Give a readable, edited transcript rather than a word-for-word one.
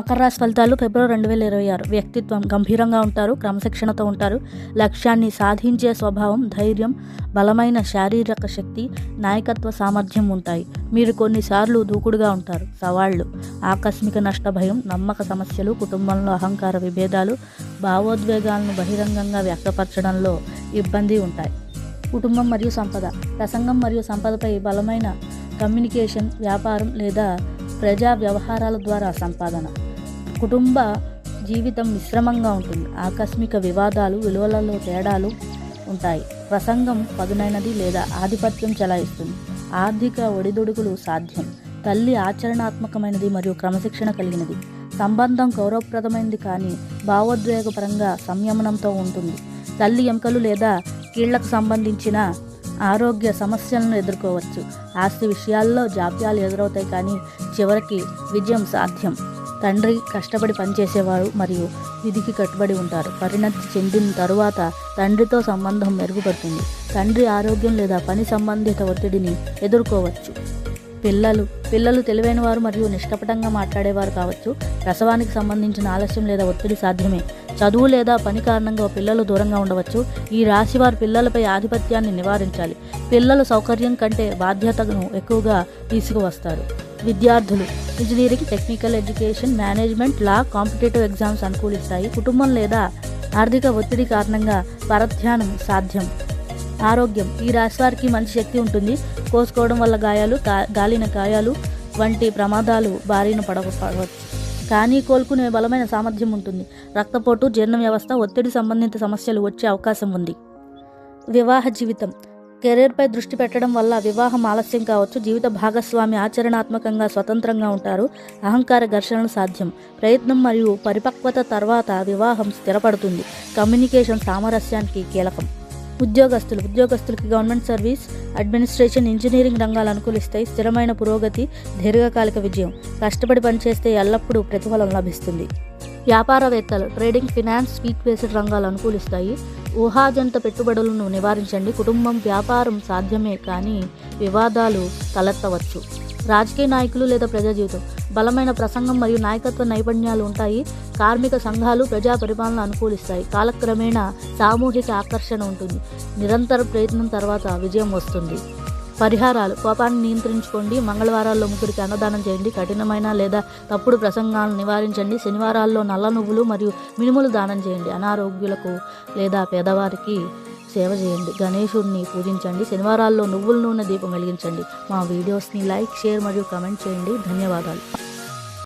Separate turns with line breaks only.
మకర రాశి ఫలితాలు ఫిబ్రవరి 2026. వ్యక్తిత్వం గంభీరంగా ఉంటారు, క్రమశిక్షణతో ఉంటారు. లక్ష్యాన్ని సాధించే స్వభావం, ధైర్యం, బలమైన శారీరక శక్తి, నాయకత్వ సామర్థ్యం ఉంటాయి. మీరు కొన్నిసార్లు దూకుడుగా ఉంటారు. సవాళ్లు, ఆకస్మిక నష్ట భయం, నమ్మక సమస్యలు, కుటుంబంలో అహంకార విభేదాలు, భావోద్వేగాలను బహిరంగంగా వ్యక్తపరచడంలో ఇబ్బంది ఉంటాయి. కుటుంబం మరియు సంపద. ప్రసంగం మరియు సంపదపై బలమైన కమ్యూనికేషన్, వ్యాపారం లేదా ప్రజా వ్యవహారాల ద్వారా సంపాదన. కుటుంబ జీవితం మిశ్రమంగా ఉంటుంది. ఆకస్మిక వివాదాలు, విలువలలో తేడాలు ఉంటాయి. ప్రసంగం పదునైనది లేదా ఆధిపత్యం చెలాయిస్తుంది. ఆర్థిక ఒడిదుడుకులు సాధ్యం. తల్లి ఆచరణాత్మకమైనది మరియు క్రమశిక్షణ కలిగినది. సంబంధం గౌరవప్రదమైనది కానీ భావోద్వేగపరంగా సంయమనంతో ఉంటుంది. తల్లి ఎముకలు లేదా కీళ్లకు సంబంధించిన ఆరోగ్య సమస్యలను ఎదుర్కోవచ్చు. ఆస్తి విషయాల్లో జాప్యాలు ఎదురవుతాయి కానీ చివరికి విజయం సాధ్యం. తండ్రి కష్టపడి పనిచేసేవారు మరియు విధికి కట్టుబడి ఉంటారు. పరిణతి చెందిన తరువాత తండ్రితో సంబంధం మెరుగుపడుతుంది. తండ్రి ఆరోగ్యం లేదా పని సంబంధిత ఒత్తిడిని ఎదుర్కోవచ్చు. పిల్లలు తెలివైన వారు మరియు నిష్కపటంగా మాట్లాడేవారు కావచ్చు. ప్రసవానికి సంబంధించిన ఆలస్యం లేదా ఒత్తిడి సాధ్యమే. చదువు లేదా పని కారణంగా పిల్లలు దూరంగా ఉండవచ్చు. ఈ రాశివారు పిల్లలపై ఆధిపత్యాన్ని నివారించాలి. పిల్లలు సౌకర్యం కంటే బాధ్యతను ఎక్కువగా తీసుకువస్తారు. విద్యార్థులు ఇంజనీరింగ్, టెక్నికల్ ఎడ్యుకేషన్, మేనేజ్మెంట్, లా, కాంపిటేటివ్ ఎగ్జామ్స్ అనుకూలిస్తాయి. కుటుంబం లేదా ఆర్థిక ఒత్తిడి కారణంగా పరధ్యానం సాధ్యం. ఆరోగ్యం, ఈ రాశి వారికి మంచి శక్తి ఉంటుంది. కోసుకోవడం వల్ల గాయాలు, గాలిన గాయాలు వంటి ప్రమాదాలు బారిన పడవచ్చు. కానీ కోలుకునే బలమైన సామర్థ్యం ఉంటుంది. రక్తపోటు, జీర్ణ వ్యవస్థ, ఒత్తిడి సంబంధిత సమస్యలు వచ్చే అవకాశం ఉంది. వివాహ జీవితం. కెరీర్పై దృష్టి పెట్టడం వల్ల వివాహం ఆలస్యం కావచ్చు. జీవిత భాగస్వామి ఆచరణాత్మకంగా స్వతంత్రంగా ఉంటారు. అహంకార ఘర్షణలు సాధ్యం. ప్రయత్నం మరియు పరిపక్వత తర్వాత వివాహం స్థిరపడుతుంది. కమ్యూనికేషన్ సామరస్యానికి కీలకం. ఉద్యోగస్తులకి గవర్నమెంట్ సర్వీస్, అడ్మినిస్ట్రేషన్, ఇంజనీరింగ్ రంగాలు అనుకూలిస్తాయి. స్థిరమైన పురోగతి, దీర్ఘకాలిక విజయం. కష్టపడి పనిచేస్తే ఎల్లప్పుడూ ప్రతిఫలం లభిస్తుంది. వ్యాపారవేత్తలు ట్రేడింగ్, ఫినాన్స్, స్వీట్ బేస్డ్ రంగాలు అనుకూలిస్తాయి. ఊహాజనిత పెట్టుబడులను నివారించండి. కుటుంబం, వ్యాపారం సాధ్యమే కానీ వివాదాలు తలెత్తవచ్చు. రాజకీయ నాయకులు లేదా ప్రజా జీవితం. బలమైన ప్రసంగం మరియు నాయకత్వ నైపుణ్యాలు ఉంటాయి. కార్మిక సంఘాలు, ప్రజా పరిపాలన అనుకూలిస్తాయి. కాలక్రమేణా సామూహిక ఆకర్షణ ఉంటుంది. నిరంతర ప్రయత్నం తర్వాత విజయం వస్తుంది. పరిహారాలు: కోపాన్ని నియంత్రించుకోండి. మంగళవారాల్లో ముగ్గురికి అన్నదానం చేయండి. కఠినమైన లేదా తప్పుడు ప్రసంగాలను నివారించండి. శనివారాల్లో నల్ల నువ్వులు మరియు మినుములు దానం చేయండి. అనారోగ్యులకు లేదా పేదవారికి సేవ చేయండి. గణేశుడిని పూజించండి. శనివారాల్లో నువ్వుల నూనె దీపం వెలిగించండి. మా వీడియోస్ని లైక్, షేర్ మరియు కామెంట్ చేయండి. ధన్యవాదాలు.